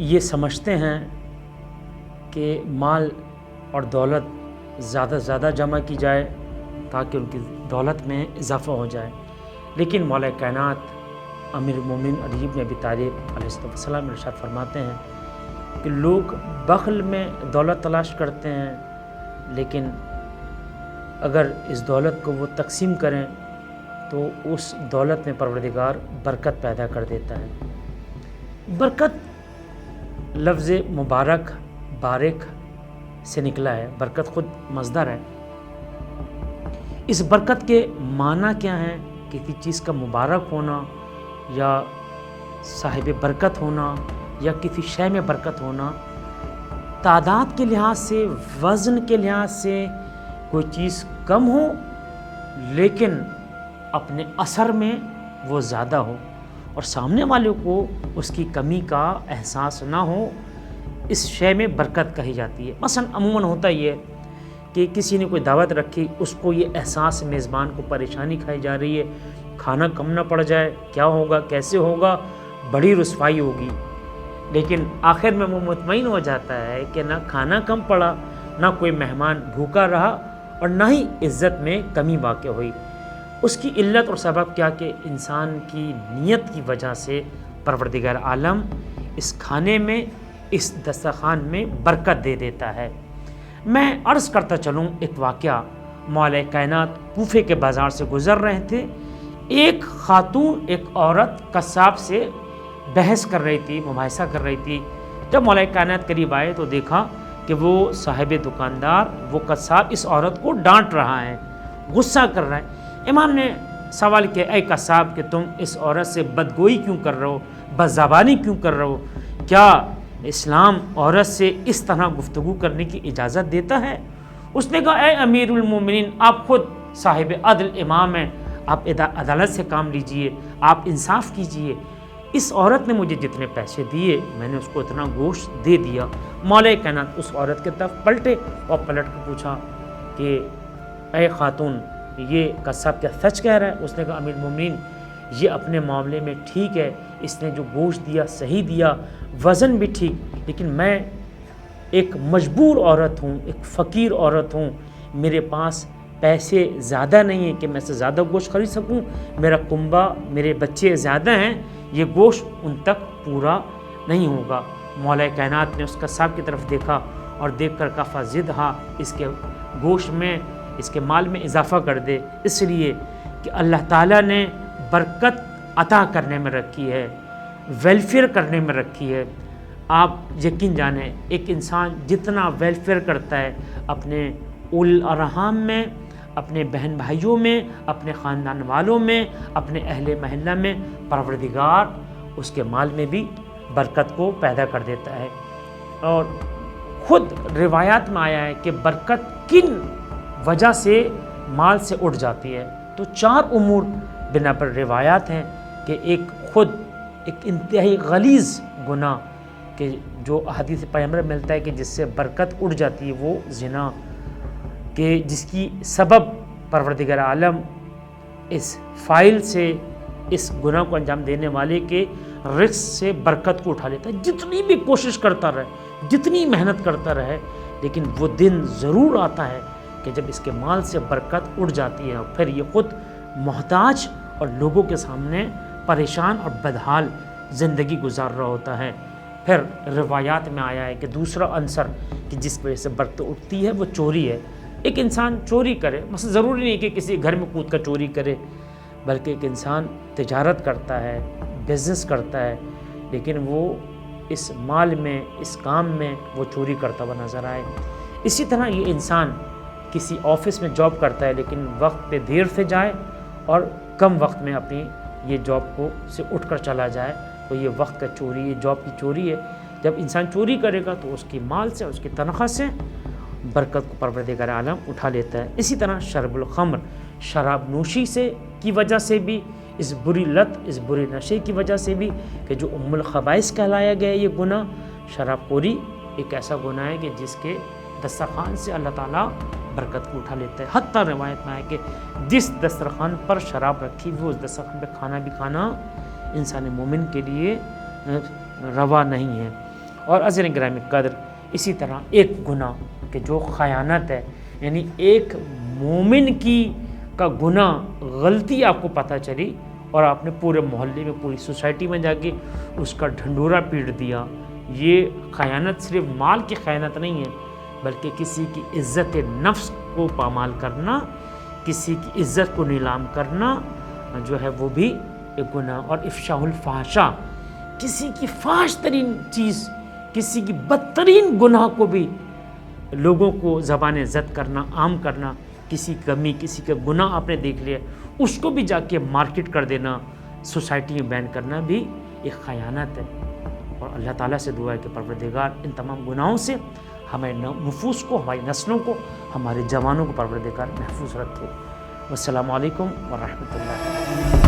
یہ سمجھتے ہیں کہ مال اور دولت زیادہ سے زیادہ جمع کی جائے تاکہ ان کی دولت میں اضافہ ہو جائے، لیکن مولا کائنات امیر المومنین علی بن ابی طالب علیہ السلام ارشاد فرماتے ہیں کہ لوگ بخل میں دولت تلاش کرتے ہیں، لیکن اگر اس دولت کو وہ تقسیم کریں تو اس دولت میں پروردگار برکت پیدا کر دیتا ہے۔ برکت لفظ مبارک بارک سے نکلا ہے، برکت خود مصدر ہے۔ اس برکت کے معنی کیا ہیں؟ کسی چیز کا مبارک ہونا یا صاحب برکت ہونا یا کسی شے میں برکت ہونا۔ تعداد کے لحاظ سے، وزن کے لحاظ سے کوئی چیز کم ہو لیکن اپنے اثر میں وہ زیادہ ہو اور سامنے والے کو اس کی کمی کا احساس نہ ہو، اس شے میں برکت کہی جاتی ہے۔ مثلا عموماً ہوتا یہ کہ کسی نے کوئی دعوت رکھی، اس کو یہ احساس میزبان کو پریشانی کھائی جا رہی ہے، کھانا کم نہ پڑ جائے، کیا ہوگا، کیسے ہوگا، بڑی رسوائی ہوگی، لیکن آخر میں وہ مطمئن ہو جاتا ہے کہ نہ کھانا کم پڑا، نہ کوئی مہمان بھوکا رہا اور نہ ہی عزت میں کمی واقع ہوئی۔ اس کی علت اور سبب کیا کہ انسان کی نیت کی وجہ سے پروردگار عالم اس کھانے میں، اس دسترخوان میں برکت دے دیتا ہے۔ میں عرض کرتا چلوں ایک واقعہ، مولا کائنات کوفے کے بازار سے گزر رہے تھے، ایک خاتون ایک عورت قصاب سے بحث کر رہی تھی، مباحثہ کر رہی تھی۔ جب مولا کائنات قریب آئے تو دیکھا کہ وہ صاحب دکاندار، وہ قصاب اس عورت کو ڈانٹ رہا ہے، غصہ کر رہا ہے۔ امام نے سوال کیا، اے قصاب کہ تم اس عورت سے بدگوئی کیوں کر رہے ہو، بدزبانی کیوں کر رہے ہو؟ کیا اسلام عورت سے اس طرح گفتگو کرنے کی اجازت دیتا ہے؟ اس نے کہا، اے امیر المومنین، آپ خود صاحب عدل امام ہیں، آپ عدالت سے کام لیجئے، آپ انصاف کیجئے۔ اس عورت نے مجھے جتنے پیسے دیے میں نے اس کو اتنا گوشت دے دیا۔ مولا کائنات اس عورت کی طرف پلٹے اور پلٹ کے پوچھا کہ اے خاتون، یہ قصاب کیا سچ کہہ رہا ہے؟ اس نے کہا، امیر المومنین، یہ اپنے معاملے میں ٹھیک ہے، اس نے جو گوشت دیا صحیح دیا، وزن بھی ٹھیک، لیکن میں ایک مجبور عورت ہوں، ایک فقیر عورت ہوں، میرے پاس پیسے زیادہ نہیں ہیں کہ میں سے زیادہ گوشت خرید سکوں، میرا کنبہ، میرے بچے زیادہ ہیں، یہ گوشت ان تک پورا نہیں ہوگا۔ مولا کائنات نے اس قصاب کی طرف دیکھا اور دیکھ کر کہا، زدھا، اس کے گوشت میں، اس کے مال میں اضافہ کر دے، اس لیے کہ اللہ تعالیٰ نے برکت عطا کرنے میں رکھی ہے، ویلفیئر کرنے میں رکھی ہے۔ آپ یقین جانیں، ایک انسان جتنا ویلفیئر کرتا ہے اپنے اول الارحام میں، اپنے بہن بھائیوں میں، اپنے خاندان والوں میں، اپنے اہل محلہ میں، پروردگار اس کے مال میں بھی برکت کو پیدا کر دیتا ہے۔ اور خود روایات میں آیا ہے کہ برکت کن وجہ سے مال سے اٹھ جاتی ہے، تو 4 امور بنا پر روایات ہیں کہ ایک خود ایک انتہائی غلیظ گناہ کہ جو حدیث پیغمبر ملتا ہے کہ جس سے برکت اٹھ جاتی ہے، وہ زنا، کہ جس کی سبب پروردگار عالم اس فائل سے، اس گناہ کو انجام دینے والے کے رزق سے برکت کو اٹھا لیتا ہے۔ جتنی بھی کوشش کرتا رہے، جتنی محنت کرتا رہے، لیکن وہ دن ضرور آتا ہے کہ جب اس کے مال سے برکت اٹھ جاتی ہے، پھر یہ خود محتاج اور لوگوں کے سامنے پریشان اور بدحال زندگی گزار رہا ہوتا ہے۔ پھر روایات میں آیا ہے کہ دوسرا عنصر کہ جس وجہ سے برکت اٹھتی ہے وہ چوری ہے۔ ایک انسان چوری کرے، مثلا ضروری نہیں کہ کسی گھر میں کود کر چوری کرے، بلکہ ایک انسان تجارت کرتا ہے، بزنس کرتا ہے، لیکن وہ اس مال میں، اس کام میں وہ چوری کرتا ہوا نظر آئے۔ اسی طرح یہ انسان کسی آفس میں جاب کرتا ہے لیکن وقت پہ دیر سے جائے اور کم وقت میں اپنی یہ جاب کو سے اٹھ کر چلا جائے، تو یہ وقت کا چوری، یہ جاب کی چوری ہے۔ جب انسان چوری کرے گا تو اس کی مال سے، اس کی تنخواہ سے برکت کو پروردگار عالم اٹھا لیتا ہے۔ اسی طرح شرب الخمر، شراب نوشی سے کی وجہ سے بھی، اس بری لت، اس بری نشے کی وجہ سے بھی کہ جو ام الخبائث کہلایا گیا یہ گناہ، شراب خوری ایک ایسا گناہ ہے کہ جس کے دسترخوان سے اللہ تعالیٰ برکت کو اٹھا لیتا ہے۔ حتیٰ روایت میں ہے کہ جس دسترخوان پر شراب رکھی ہوئی اس دسترخوان پہ کھانا بھی کھانا انسان مومن کے لیے روا نہیں ہے۔ اور عزیزان گرامی قدر اسی طرح ایک گناہ کہ جو خیانت ہے، یعنی ایک مومن کا گناہ غلطی آپ کو پتہ چلی اور آپ نے پورے محلے میں پوری سوسائٹی میں جا کے اس کا ڈھنڈورا پیٹ دیا، یہ خیانت صرف مال کی خیانت نہیں ہے بلکہ کسی کی عزت نفس کو پامال کرنا، کسی کی عزت کو نیلام کرنا جو ہے وہ بھی ایک گناہ۔ اور افشاء الفحشاء، کسی کی فحش ترین چیز، کسی کی بدترین گناہ کو بھی لوگوں کو زبان زد کرنا، عام کرنا، کسی کمی، کسی کا گناہ آپ نے دیکھ لیا اس کو بھی جا کے مارکیٹ کر دینا، سوسائٹی میں بین کرنا بھی ایک خیانت ہے۔ اور اللہ تعالیٰ سے دعا ہے کہ پروردگار ان تمام گناہوں سے ہمارے نفوس کو، ہماری نسلوں کو، ہمارے جوانوں کو پروردگار محفوظ رکھے۔ والسلام علیکم ورحمۃ اللہ۔